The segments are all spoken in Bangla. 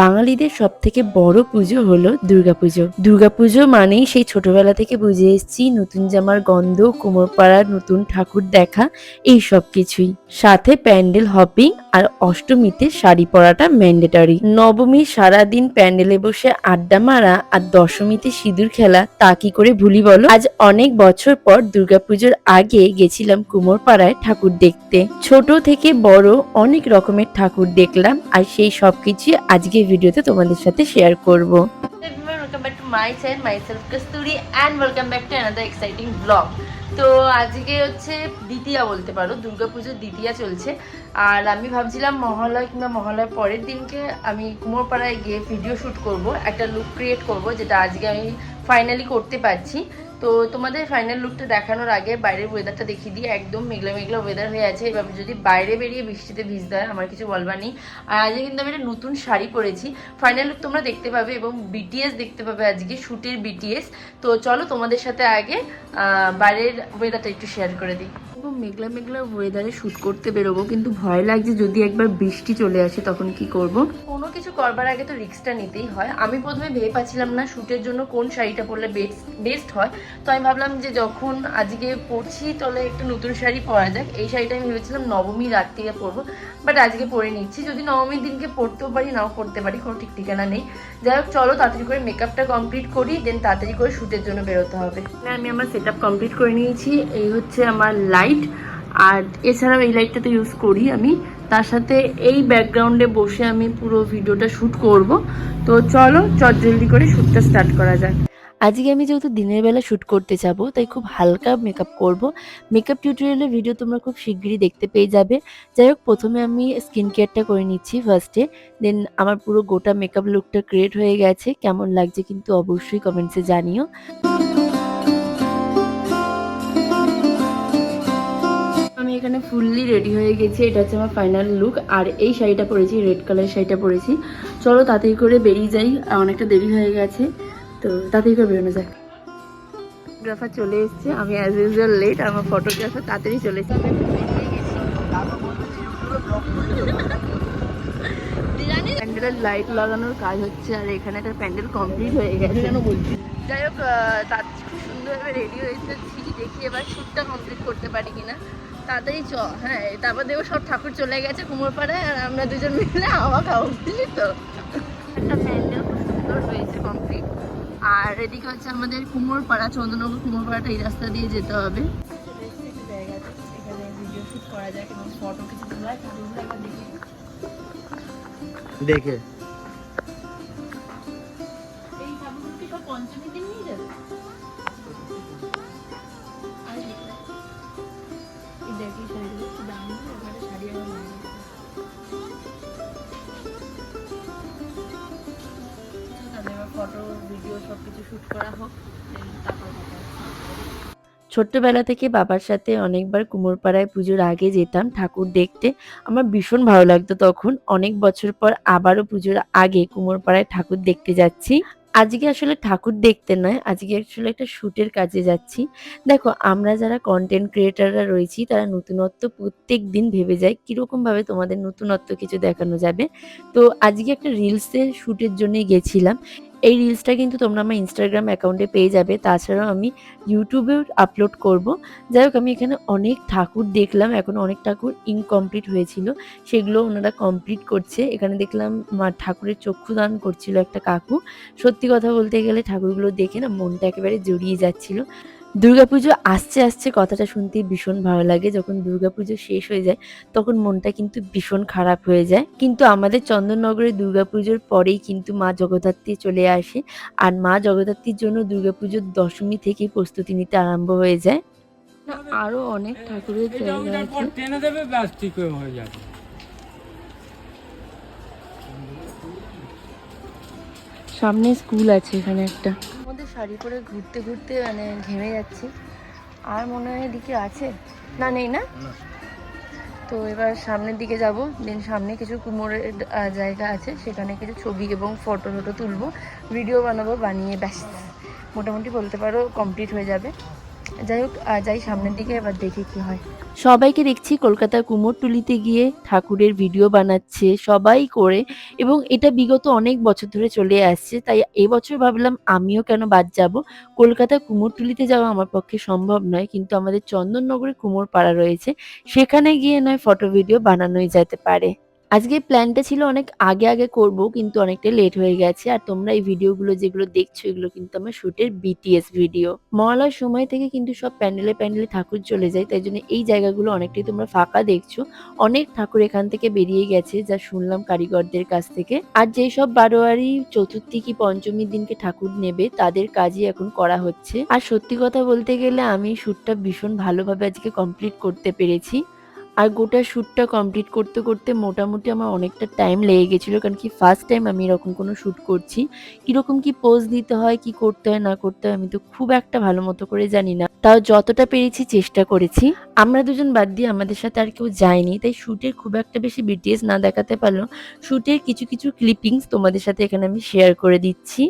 বাঙালিদের সবথেকে বড় পুজো হলো দুর্গাপুজো। দুর্গাপুজো মানেই সেই ছোটবেলা থেকে বুঝে এসেছি নতুন জামার গন্ধ, কুমোরপাড়ার নতুন ঠাকুর দেখা, এই সব কিছুই। সাথে প্যান্ডেল হপিং আর অষ্টমীতে শাড়ি পরাটা ম্যান্ডেটরি। নবমী সারাদিন প্যান্ডেলে বসে আড্ডা মারা আর দশমীতে সিঁদুর খেলা, তা কি করে ভুলি বলো? আজ অনেক বছর পর দুর্গাপুজোর আগে গেছিলাম কুমোরপাড়ায় ঠাকুর দেখতে। ছোট থেকে বড় অনেক রকমের ঠাকুর দেখলাম আর সেই সবকিছু আজকে ভিডিওতে তোমাদের সাথে শেয়ার করব। Welcome back to my channel, myself Kasturi, and welcome back to another exciting blog. তো আজকে হচ্ছে দ্বিতীয়া বলতে পারো, দুর্গাপুজোর দ্বিতীয়া চলছে। আর আমি ভাবছিলাম মহালয় কিংবা মহালয়ার পরের দিনকে আমি কুমোরপাড়ায় গিয়ে ভিডিও শ্যুট করব, একটা লুক ক্রিয়েট করব, যেটা আজকে আমি ফাইনালি করতে পারছি। তো তোমাদের ফাইনাল লুকটা দেখানোর আগে বাইরের ওয়েদারটা দেখিয়ে দিই। একদম মেঘলা মেঘলা ওয়েদার হয়ে আছে। এবার যদি বাইরে বেরিয়ে বৃষ্টিতে ভিজতে হয় আমার কিছু বলবার নেই। আর আজকে কিন্তু আমি একটা নতুন শাড়ি পরেছি। ফাইনাল লুক তোমরা দেখতে পাবে এবং বিটিএস দেখতে পাবে আজকে, শ্যুটের বিটিএস। তো চলো তোমাদের সাথে আগে বাইরের ওয়েদারটা একটু শেয়ার করে দিই। মেঘলা মেঘলা ওয়েদারে শ্যুট করতে বেরোবো, কিন্তু ভয় লাগছে যদি একবার বৃষ্টি চলে আসে তখন কি করব। কোনো কিছু করবার আগে তো রিস্কটা নিতেই হয়। আমি প্রথমে ভেবে পাচ্ছিলাম না শ্যুটের জন্য কোন শাড়িটা পরলে বেস্ট হয়। তো আমি ভাবলাম যে যখন আজকে পরছি তাহলে একটু নতুন শাড়ি পরা যাক। এই শাড়িটা আমি ভেবেছিলাম নবমী রাত্রিরে পরবো, বাট আজকে পরে নিচ্ছি। যদি নবমীর দিনকে পরতেও পারি, নাও পরতে পারি, কোনো ঠিক ঠিকানা নেই। যাই হোক, চলো তাড়াতাড়ি করে মেকআপটা কমপ্লিট করি, দেন তাড়াতাড়ি করে শ্যুটের জন্য বেরোতে হবে। আমি আমার সেট আপ কমপ্লিট করে নিয়েছি। এই হচ্ছে আমার লাইট, আর এছাড়াও এই লাইটটা তো ইউজ করি আমি। তার সাথে এই ব্যাকগ্রাউন্ডে বসে আমি পুরো ভিডিওটা শ্যুট করব। তো চলো জলদি করে শ্যুটটা স্টার্ট করা যাক। আজকে আমি যেহেতু দিনের বেলা শ্যুট করতে যাব, তাই খুব হালকা মেকআপ করব। মেকআপ টিউটোরিয়ালের ভিডিও তোমরা খুব শিগগিরই দেখতে পেয়ে যাবে। যাই হোক, প্রথমে আমি স্কিন কেয়ারটা করে নিচ্ছি ফার্স্টে, দেন আমার পুরো গোটা মেকআপ লুকটা ক্রিয়েট হয়ে গেছে। কেমন লাগছে কিন্তু অবশ্যই কমেন্টসে জানিও। আমি এখানে ফুললি রেডি হয়ে গেছি। এটা হচ্ছে আমার ফাইনাল লুক। আর এই শাড়িটা পরেছি, রেড কালার শাড়িটা পরেছি। চলো তাড়াতাড়ি করে বেরিয়ে যাই, অনেকটা দেরি হয়ে গেছে। তো তাড়াতাড়ি করে বেরোনো যাক। ফটোগ্রাফার চলে এসছে, আমি অ্যাজ ইউজুয়াল লেট। আমার ফটোগ্রাফার তাড়াতাড়ি চলে এসছে। প্যান্ডেলের লাইট লাগানোর কাজ হচ্ছে, আর এখানে একটা প্যান্ডেল কমপ্লিট হয়ে গেছে। যাই হোক, তার খুব সুন্দরভাবে রেডি হয়ে যাচ্ছি। দেখি এবার শ্যুটটা কমপ্লিট করতে পারি কিনা। তাড়াতাড়ি হ্যাঁ, তারপর দেখবো সব ঠাকুর চলে গেছে কুমোরপাড়ায়, আর আমরা দুজন মিলে হাওয়া খাবো, বুঝলি তো। একটা প্যান্ডেল খুব সুন্দর হয়েছে কমপ্লিট। আর এদিকে হচ্ছে আমাদের কুমোরপাড়া, চন্দ্রনগর কুমোরপাড়াটা এই রাস্তা দিয়ে যেতে হবে। জায়গা আছে, এখানে ভিডিও শ্যুট করা যায় এবং ফটো কিছু তোলা দেখে। এই ঠাকুরগুলো কি সব পঞ্চমীর দিন নিয়ে যাবে? দেখি শাড়িগুলো একটু দাম দিয়ে ওখানে শাড়ি আমার মনে হয়। তাহলে এবার ফটো ভিডিও সব কিছু শ্যুট করা হোক, তারপর ছোট্টবেলা থেকে বাবার সাথে অনেকবার কুমোরপাড়ায় পুজোর আগে যেতাম ঠাকুর দেখতে। আমার ভীষণ ভালো লাগতো তখন। অনেক বছর পর আবারও পুজোর আগে কুমোরপাড়ায় ঠাকুর দেখতে যাচ্ছি। আজকে আসলে ঠাকুর দেখতে নয়, আজকে আসলে একটা শ্যুটের কাজে যাচ্ছি। দেখো, আমরা যারা কন্টেন্ট ক্রিয়েটাররা রয়েছি তারা নতুনত্ব প্রত্যেক দিন ভেবে যাই কিরকমভাবে তোমাদের নতুনত্ব কিছু দেখানো যাবে। তো আজকে একটা রিলসের শ্যুটের জন্যই গেছিলাম। এই রিলসটা কিন্তু তোমরা আমার ইনস্টাগ্রাম অ্যাকাউন্টে পেয়ে যাবে। তাছাড়াও আমি ইউটিউবেও আপলোড করব। যাই হোক, আমি এখানে অনেক ঠাকুর দেখলাম। এখনো অনেক ঠাকুর ইনকমপ্লিট হয়েছিল, সেগুলো ওনারা কমপ্লিট করছে। এখানে দেখলাম ঠাকুরের চক্ষুদান করছিল একটা কাকু। সত্যি কথা বলতে গেলে ঠাকুরগুলো দেখে না মনটা একেবারে জড়িয়ে যাচ্ছিল। দুর্গাপুজো আসছে আসছে কথাটা শুনতেই ভীষণ ভালো লাগে। যখন দুর্গাপুজো শেষ হয়ে যায় তখন মনটা কিন্তু ভীষণ খারাপ হয়ে যায়। কিন্তু আমাদের চন্দননগরে দুর্গাপুজোর পরেই কিন্তু মা জগদ্ধাত্রী চলে আসে। আর মা জগদ্ধাত্রীর জন্য দুর্গাপুজোর দশমী থেকেই প্রস্তুতি নিতে আরম্ভ হয়ে যায়। না, আরো অনেক ঠাকুরের জায়গা আছে। সামনে স্কুল আছে এখানে একটা। আমাদের শাড়ি পরে ঘুরতে ঘুরতে মানে ঘেমে যাচ্ছি। আর মনে হয় এদিকে আছে না, নেই না। তো এবার সামনের দিকে যাব, দেন সামনে কিছু কুমোরের জায়গা আছে, সেখানে কিছু ছবি এবং ফটো তুলবো, ভিডিও বানাবো, বানিয়ে ব্যাস মোটামুটি বলতে পারো কমপ্লিট হয়ে যাবে। যাই হোক, যাই সামনের দিকে, এবার দেখি কি হয়। সবাইকে দেখছি কলকাতার কুমোরটুলিতে গিয়ে ঠাকুরের ভিডিও বানাচ্ছে সবাই করে, এবং এটা বিগত অনেক বছর ধরে চলে আসছে। তাই এবছর ভাবলাম আমিও কেন বাদ যাব। কলকাতার কুমোরটুলিতে যাওয়া আমার পক্ষে সম্ভব নয়, কিন্তু আমাদের চন্দননগরে কুমোরপাড়া রয়েছে, সেখানে গিয়ে নয় ফটো ভিডিও বানানোই যেতে পারে। আজকে প্ল্যানটা ছিল অনেক আগে করব, কিন্তু অনেকটা লেট হয়ে গেছে। আর তোমরা এই ভিডিওগুলো যেগুলো দেখছো এগুলো কিন্তু আমার শুটের বিটিএস ভিডিও। মহালয়ার সময় থেকে কিন্তু সব প্যান্ডেলে ঠাকুর চলে যায়, তাই জন্য এই জায়গাগুলো অনেকটাই তোমরা ফাঁকা দেখছো। অনেক ঠাকুর এখান থেকে বেরিয়ে গেছে যা শুনলাম কারিগরদের কাছ থেকে। আর যেসব বারোয়ারি চতুর্থী কি পঞ্চমীর দিনকে ঠাকুর নেবে তাদের কাজই এখন করা হচ্ছে। আর সত্যি কথা বলতে গেলে আমি শুটটা ভীষণ ভালোভাবে আজকে কমপ্লিট করতে পেরেছি। আর গোটা শ্যুটটা কমপ্লিট করতে মোটামুটি আমার অনেকটা টাইম লেগে গেছিলো, কারণ কি ফার্স্ট টাইম আমি এরকম কোনো শ্যুট করছি। কিরকম কি পোজ দিতে হয়, কি করতে হয় না করতে হয় আমি তো খুব একটা ভালো মতো করে জানি না, তাও যতটা পেরেছি চেষ্টা করেছি। আমরা দুজন বাদ দিয়ে আমাদের সাথে আর কেউ যায়নি, তাই শ্যুটের খুব একটা বেশি বিটিএস না দেখাতে পারলেও শ্যুটের কিছু ক্লিপিংস তোমাদের সাথে এখানে আমি শেয়ার করে দিচ্ছি।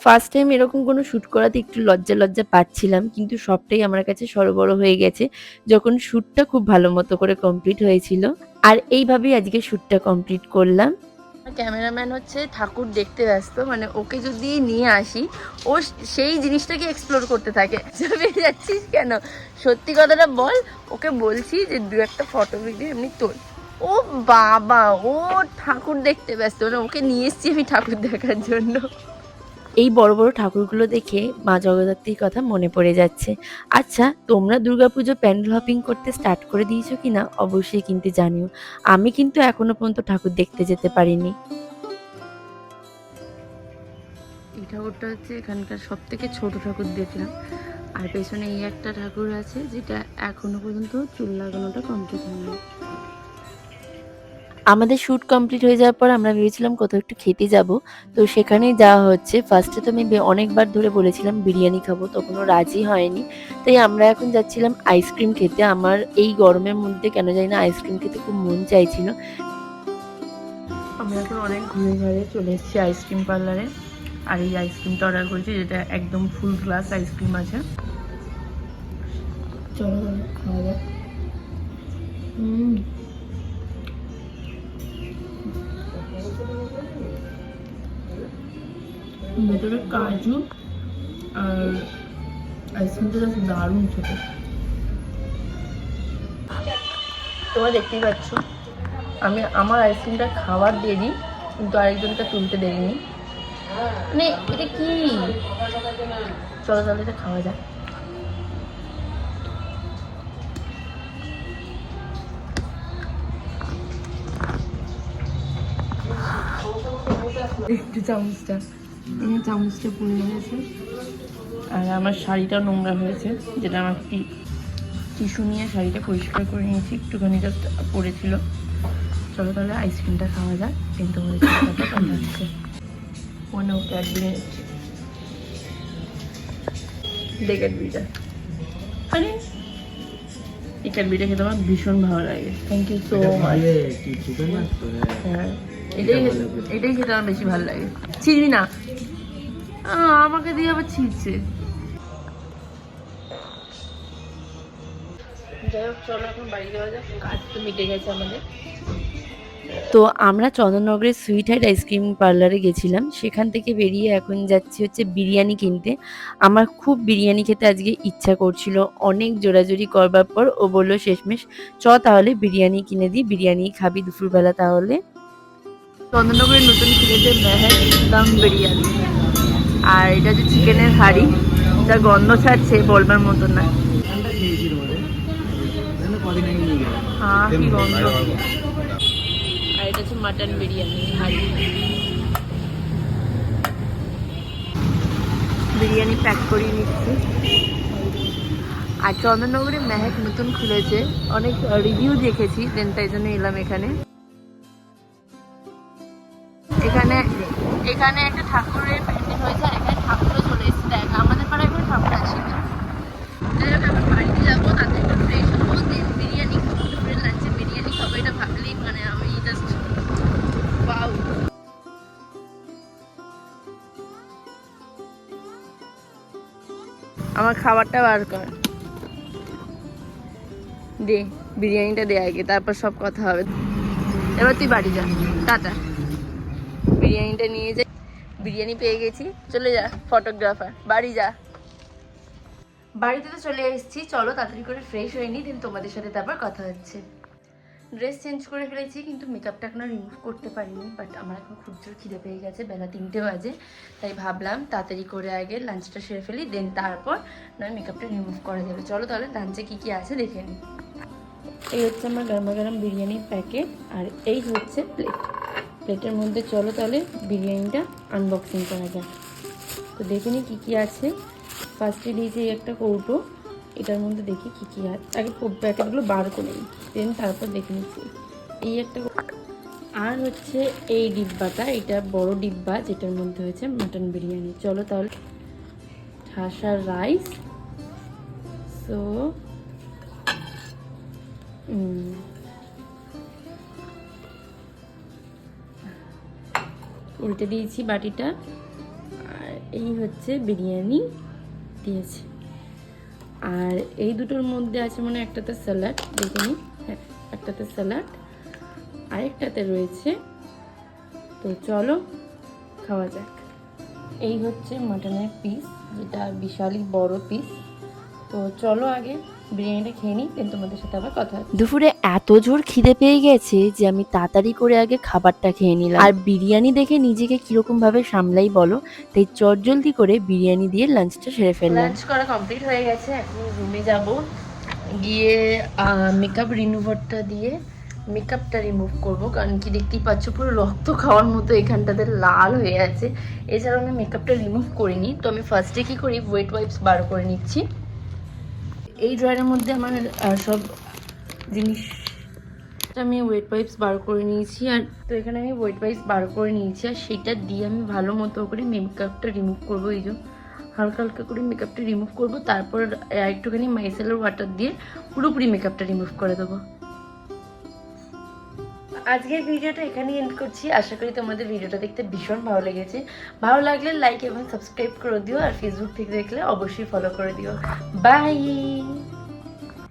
ফার্স্ট টাইম এরকম কোনো শ্যুট করাতে একটু লজ্জা পাচ্ছিলাম, কিন্তু সবটাই আমার কাছে সরবরাহ হয়ে গেছে যখন শ্যুটটা খুব ভালো মতো করে কমপ্লিট হয়েছিল। আর এইভাবেই আজকে শ্যুটটা কমপ্লিট করলাম। ক্যামেরাম্যান হচ্ছে ঠাকুর দেখতে ব্যস্ত, মানে ওকে যদি নিয়ে আসি ও সেই জিনিসটাকে এক্সপ্লোর করতে থাকে। বেরিয়ে যাচ্ছিস কেন, সত্যি কথাটা বল। ওকে বলছি যে দু একটা ফটো ভিডিও এমনি তোল। ও বাবা, ও ঠাকুর দেখতে ব্যস্ত, মানে ওকে নিয়ে এসছি আমি ঠাকুর দেখার জন্য। এই বড় ঠাকুরগুলো দেখে মা জগদ্ধাত্রীর কথা মনে পড়ে যাচ্ছে। আচ্ছা, তোমরা দুর্গাপুজো প্যান্ডেল হপিং করতে স্টার্ট করে দিয়েছো কিনা অবশ্যই কিন্তু জানিও। আমি কিন্তু এখনো পর্যন্ত ঠাকুর দেখতে যেতে পারিনি। এই ঠাকুরটা হচ্ছে এখানকার সব থেকে ছোট ঠাকুর দেখলাম। আর পেছনে এই একটা ঠাকুর আছে যেটা এখনো পর্যন্ত চুল লাগানোটা কমপ্লিট হয়নি। আমাদের শ্যুট কমপ্লিট হয়ে যাওয়ার পর আমরা ভেবেছিলাম কোথাও একটু খেতে যাব, তো সেখানেই যাওয়া হচ্ছে। ফার্স্টে তো আমি অনেকবার ধরে বলেছিলাম বিরিয়ানি খাবো, তখনও রাজি হয়নি। তাই আমরা এখন যাচ্ছিলাম আইসক্রিম খেতে। আমার এই গরমের মধ্যে কেন জানি না আইসক্রিম খেতে খুব মন চাইছিল। আমরা এখন অনেক ঘুরে চলে এসেছি আইসক্রিম পার্লারে। আর এই আইসক্রিমটা অর্ডার করেছি, যেটা একদম ফুল গ্লাস আইসক্রিম আছে। চলো খাওয়া যাক। ভেতরে কাজু আর আইসক্রিমটা জাস্ট দারুণ খেতে। তোমরা দেখতেই পাচ্ছ আমি আমার আইসক্রিমটা খাওয়ার দেরি, কিন্তু আরেকজনটা তুলতে দেরিনি। মানে এটা কি, চলো চলো এটা খাওয়া যায়। একটু চামচটা পুড়ে গেছে, আর আমার শাড়িটা নোংরা হয়েছে, যেটা আমার টিস্যু নিয়ে শাড়িটা পরিষ্কার করে নিয়েছি, একটুখানি জাস্ট পড়েছিল। চলো তাহলে আইসক্রিমটা খাওয়া যায়, কিন্তু হচ্ছে মনে ক্যাডবেরি ক্যাডবেরিটা। আরে এই ক্যাডবেরিটা খেতে আমার ভীষণ ভালো লাগে। Thank you so much. হ্যাঁ, এটাই খেতে আমার বেশি ভালো লাগে। ছিড়বি না, আমাকে দিয়ে আবার ছিঁড়ছে। যাই হোক, চলো এখন বাড়ি যাওয়া যাক, কাজ তো মিটে গেছে আমাদের। তো আমরা চন্দননগরের সুইট হার্ট আইসক্রিম পার্লারে গেছিলাম, সেখান থেকে বেরিয়ে এখন যাচ্ছি হচ্ছে বিরিয়ানি কিনতে। আমার খুব বিরিয়ানি খেতে আজকে ইচ্ছা করছিল, অনেক জোরাজুরি করবার পর ও বললো শেষমেশ তাহলে বিরিয়ানি কিনে দিই, বিরিয়ানি খাবি দুপুরবেলা তাহলে। চন্দননগরের নতুন খুলেছে মেহেক দম বিরিয়ানি, আর এটা হচ্ছে চিকেনের হাঁড়ি, যা গন্ধ ছাড়ছে বলবার মতো না। হ্যাঁ, কি গন্ধ। আর এটা হচ্ছে মাটন বিরিয়ানি হাঁড়ি। বিরিয়ানি প্যাক করিয়ে নিচ্ছি। আর চন্দননগরে মেহেক নতুন খুলেছে, অনেক রিভিউ দেখেছি, দেন তাই জন্য এলাম এখানে। এখানে একটা ঠাকুরের প্যান্ডেল হয়েছে, আর এখানে ঠাকুরও চলে এসেছে। দেখ, আমাদের পাড়ায় কোনো ঠাকুর আছে না। যাই হোক, আমার বাড়িতে যাবো, তাতে একটু ফ্রেশ হবো, দেন বিরিয়ানি খাবো, দুপুরের লাঞ্চে বিরিয়ানি খাবো। এটা ভাবলেই মানে আমি জাস্ট ওয়াও। আমার খাবারটা বার কর। দে বিরিয়ানিটা দে আগে, তারপর সব কথা হবে। এবার তুই বাড়ি যা, টাটা। বিরিয়ানিটা নিয়ে যাই, বিরিয়ানি পেয়ে গেছি, চলে যা ফটোগ্রাফার, বাড়ি যা। বাড়িতে তো চলে এসেছি, চলো তাড়াতাড়ি করে ফ্রেশ হয়ে নিই, দেন তোমাদের সাথে তারপর কথা হচ্ছে। ড্রেস চেঞ্জ করে ফেলেছি, কিন্তু মেকআপটা এখনো রিমুভ করতে পারিনি। বাট আমার এখন খুব জোর খিদে পেয়ে গেছে, বেলা 3টে বাজে, তাই ভাবলাম তাড়াতাড়ি করে আগে লাঞ্চটা সেরে ফেলি, দেন তারপর নয় মেকআপটা রিমুভ করা যাবে। চলো তাহলে লাঞ্চে কী কী আছে দেখে নিই। এই হচ্ছে আমার গরমা গরম বিরিয়ানির প্যাকেট, আর এই হচ্ছে প্লেট। প্লেটের মধ্যে চলো তাহলে বিরিয়ানিটা আনবক্সিং করা যাক। তো দেখে নিই কী কী আছে। ফার্স্টে দিয়েছি এই একটা কৌটো, এটার মধ্যে দেখি কী কী আছে। আগে প্যাকেটগুলো বার করে নিই, দেন তারপর দেখে নিচ্ছি। এই একটা, আর হচ্ছে এই ডিব্বাটা, এটা বড় ডিব্বা যেটার মধ্যে হয়েছে মাটন বিরিয়ানি। চলো তাহলে, ঠাসার রাইস, সো উল্টে দিয়েছি বাটিটা, আর এই হচ্ছে বিরিয়ানি দিয়েছি। আর এই দুটোর মধ্যে আছে মানে একটাতে স্যালাড, দেখে নিই, হ্যাঁ একটাতে স্যালাড, আরেকটাতে রয়েছে। তো চলো খাওয়া যাক। এই হচ্ছে মাটনের পিস, যেটা বিশালই বড় পিস। তো চলো আগে বিরিয়ানিটা খেয়ে নিই, দেন তোমাদের সাথে আবার কথা হবে। দুপুরে এত জোর খিদে পেয়ে গেছে যে আমি তাড়াতাড়ি করে আগে খাবারটা খেয়ে নিলাম। আর বিরিয়ানি দেখে নিজেকে কিরকম ভাবে সামলাই বলো, তাই চটজলদি করে বিরিয়ানি দিয়ে লাঞ্চটা সেরে ফেললাম। লাঞ্চ করা কমপ্লিট হয়ে গেছে, এখন রুমে যাব, গিয়ে মেকআপ রিমুভারটা দিয়ে মেকআপটা রিমুভ করবো। কারণ কি দেখতেই পাচ্ছ পুরো রক্ত খাওয়ার মতো এখানটাতে লাল হয়ে আছে। এছাড়াও আমি মেকআপটা রিমুভ করিনি। তো আমি ফার্স্টে কি করি, ওয়েট ওয়াইপস বার করে নিচ্ছি। এই ড্রয়ারের মধ্যে আমার সব জিনিস, আমি ওয়েট ওয়াইপস বার করে নিয়েছি। আর তো এখানে আমি ওয়েট ওয়াইপস বার করে নিয়েছি, আর সেটা দিয়ে আমি ভালো মতো করে মেকআপটা রিমুভ করবো। এই যে হালকা হালকা করে মেকআপটা রিমুভ করবো, তারপর একটুখানি মাইসেলার ওয়াটার দিয়ে পুরোপুরি মেকআপটা রিমুভ করে দেবো। আজকের ভিডিওটা এখানেই এন্ড করছি। আশা করি তোমাদের ভিডিওটা দেখতে ভীষণ ভালো লেগেছে। ভালো লাগলে লাইক এবং সাবস্ক্রাইব করে দিও, আর ফেসবুক থেকে দেখলে অবশ্যই ফলো করে দিও। বাই।